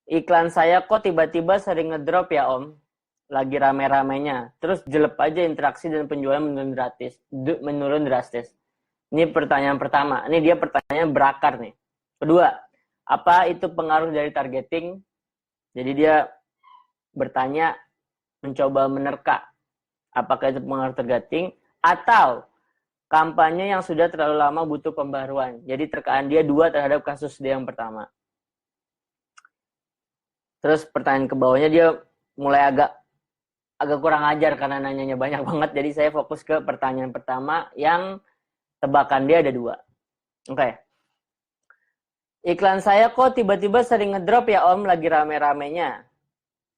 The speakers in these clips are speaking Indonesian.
Iklan saya kok tiba-tiba sering ngedrop ya Om. Lagi rame-ramenya. Terus jelek aja interaksi dan penjualan menurun drastis. Ini pertanyaan pertama. Ini dia pertanyaan berakar nih. Kedua, apa itu pengaruh dari targeting? Jadi dia bertanya, mencoba menerka. Apakah itu pengaruh targeting? Atau kampanye yang sudah terlalu lama butuh pembaruan. Jadi terkaan dia dua terhadap kasus dia yang pertama. Terus pertanyaan ke bawahnya dia mulai agak kurang ajar karena nanyanya banyak banget. Jadi saya fokus ke pertanyaan pertama yang tebakan dia ada dua. Oke. Iklan saya kok tiba-tiba sering ngedrop ya Om, lagi rame-ramenya.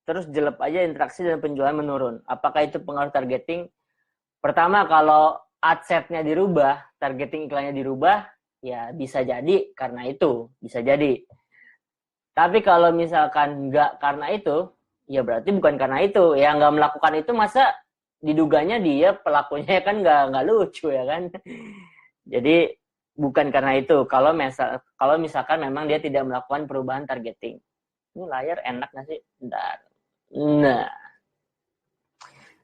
Terus jelek aja interaksi dan penjualan menurun. Apakah itu pengaruh targeting? Pertama, kalau ad set-nya dirubah, targeting iklannya dirubah, ya bisa jadi karena itu. Bisa jadi. Tapi kalau misalkan nggak karena itu, ya berarti bukan karena itu. Ya nggak melakukan itu masa diduganya dia pelakunya kan nggak lucu ya kan. Jadi bukan karena itu. Kalau misalkan memang dia tidak melakukan perubahan targeting. Ini layar enak nggak sih? Bentar. Nah.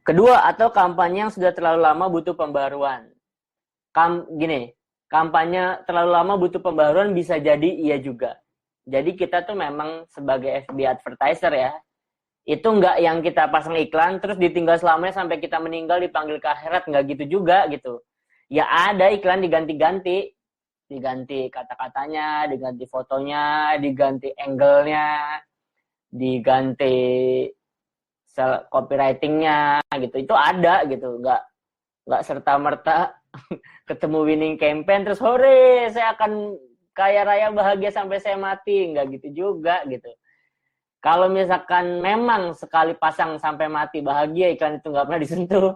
Kedua, atau kampanye yang sudah terlalu lama butuh pembaruan. Gini, kampanye terlalu lama butuh pembaruan bisa jadi iya juga. Jadi kita tuh memang sebagai FB advertiser ya, itu nggak yang kita pasang iklan terus ditinggal selamanya sampai kita meninggal dipanggil ke akhirat, nggak gitu juga gitu. Ya ada iklan diganti-ganti, diganti kata-katanya, diganti fotonya, diganti angle-nya, diganti copywriting-nya gitu. Itu ada gitu, nggak serta-merta ketemu winning campaign terus hore saya akan kaya raya bahagia sampai saya mati, nggak gitu juga gitu. Kalau misalkan memang sekali pasang sampai mati bahagia iklan itu nggak pernah disentuh,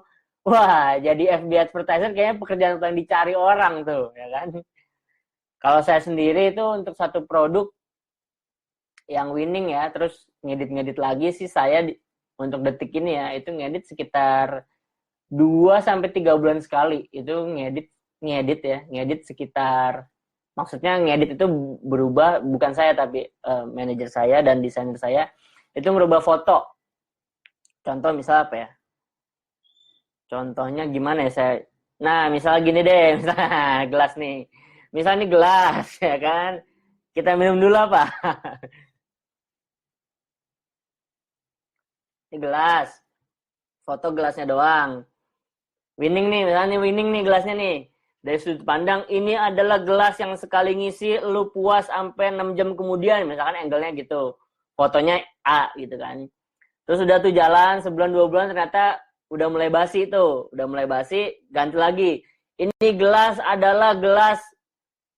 wah jadi FB advertiser kayaknya pekerjaan yang dicari orang tuh ya kan. Kalau saya sendiri itu untuk satu produk yang winning ya, terus ngedit lagi sih saya untuk detik ini ya itu ngedit sekitar 2-3 bulan sekali. Itu ngedit sekitar, maksudnya ngedit itu berubah, bukan saya tapi manajer saya dan desainer saya itu merubah foto. Contoh misal apa ya? Contohnya gimana ya nah misal gini deh, misalnya gelas nih. Misal ini gelas ya kan. Kita minum dulu apa? Ini gelas. Foto gelasnya doang. Winning nih, misalnya winning nih gelasnya nih. Dari sudut pandang, ini adalah gelas yang sekali ngisi, lu puas sampai 6 jam kemudian. Misalkan angle-nya gitu. Fotonya A gitu kan. Terus udah tuh jalan, sebulan 2 bulan ternyata udah mulai basi tuh. Udah mulai basi, ganti lagi. Ini gelas adalah gelas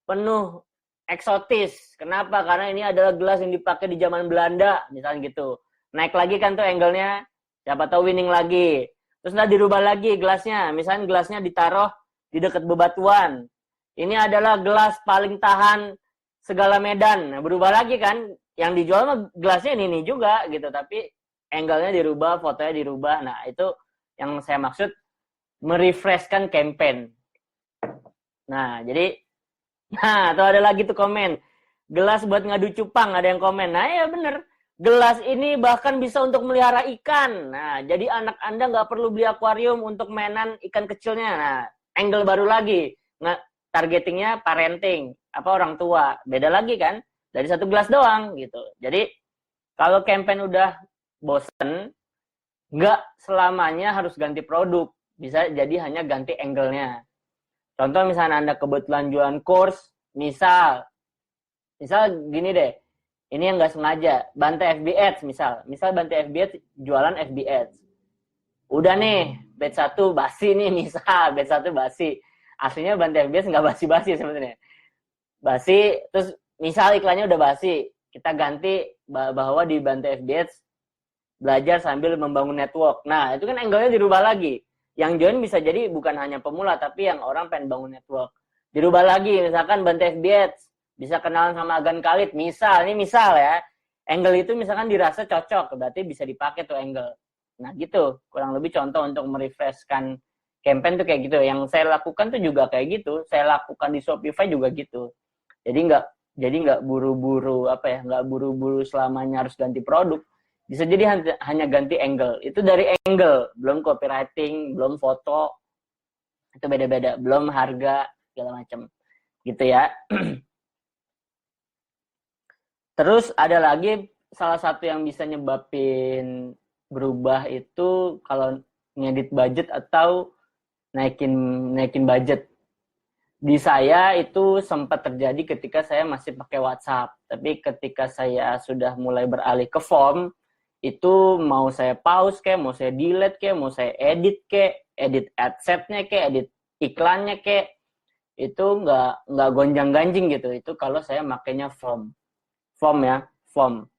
penuh eksotis. Kenapa? Karena ini adalah gelas yang dipakai di zaman Belanda. Misalnya gitu. Naik lagi kan tuh angle-nya. Siapa tahu winning lagi. Terus udah dirubah lagi gelasnya. Misalnya gelasnya ditaruh di dekat bebatuan. Ini adalah gelas paling tahan segala medan. Nah, berubah lagi kan. Yang dijual mah gelasnya ini juga gitu. Tapi angle-nya dirubah, fotonya dirubah. Nah, itu yang saya maksud merefreshkan campaign. Nah, jadi tuh ada lagi tuh komen. Gelas buat ngadu cupang, ada yang komen. Nah, ya bener. Gelas ini bahkan bisa untuk melihara ikan. Nah, jadi anak Anda nggak perlu beli akuarium untuk mainan ikan kecilnya. Nah, angle baru lagi. Nah, targetingnya parenting, apa orang tua. Beda lagi kan? Dari satu gelas doang gitu. Jadi, kalau campaign udah bosen, nggak selamanya harus ganti produk. Bisa jadi hanya ganti angle-nya. Contoh misalnya Anda kebetulan jualan course, misal gini deh, ini yang nggak sengaja, Bantai FB Ads misal Bantai FB Ads jualan FB Ads. Udah nih, batch 1 basi nih misal, batch 1 basi. Aslinya Bantai FB Ads nggak basi-basi sebenarnya. Basi, terus misal iklannya udah basi, kita ganti bahwa di Bantai FB Ads belajar sambil membangun network. Nah, itu kan angle-nya dirubah lagi. Yang join bisa jadi bukan hanya pemula, tapi yang orang pengen bangun network. Dirubah lagi, misalkan Bantai FB Ads bisa kenalan sama agan Khalid, misal ya, angle itu misalkan dirasa cocok, berarti bisa dipakai tuh angle. Nah gitu, kurang lebih contoh untuk merefreshkan campaign tuh kayak gitu. Yang saya lakukan tuh juga kayak gitu, saya lakukan di Shopify juga gitu. Jadi Jadi nggak buru-buru nggak buru-buru selamanya harus ganti produk. Bisa jadi hanya ganti angle. Itu dari angle, belum copywriting, belum foto, itu beda-beda, belum harga segala macam, gitu ya. Terus ada lagi salah satu yang bisa nyebabin berubah itu kalau ngedit budget atau naikin budget. Di saya itu sempat terjadi ketika saya masih pakai WhatsApp. Tapi ketika saya sudah mulai beralih ke form, itu mau saya pause kayak, mau saya delete kayak, mau saya edit kayak, edit adset-nya kayak, edit iklannya kayak, itu nggak gonjang-ganjing gitu. Itu kalau saya makainya form ya, form.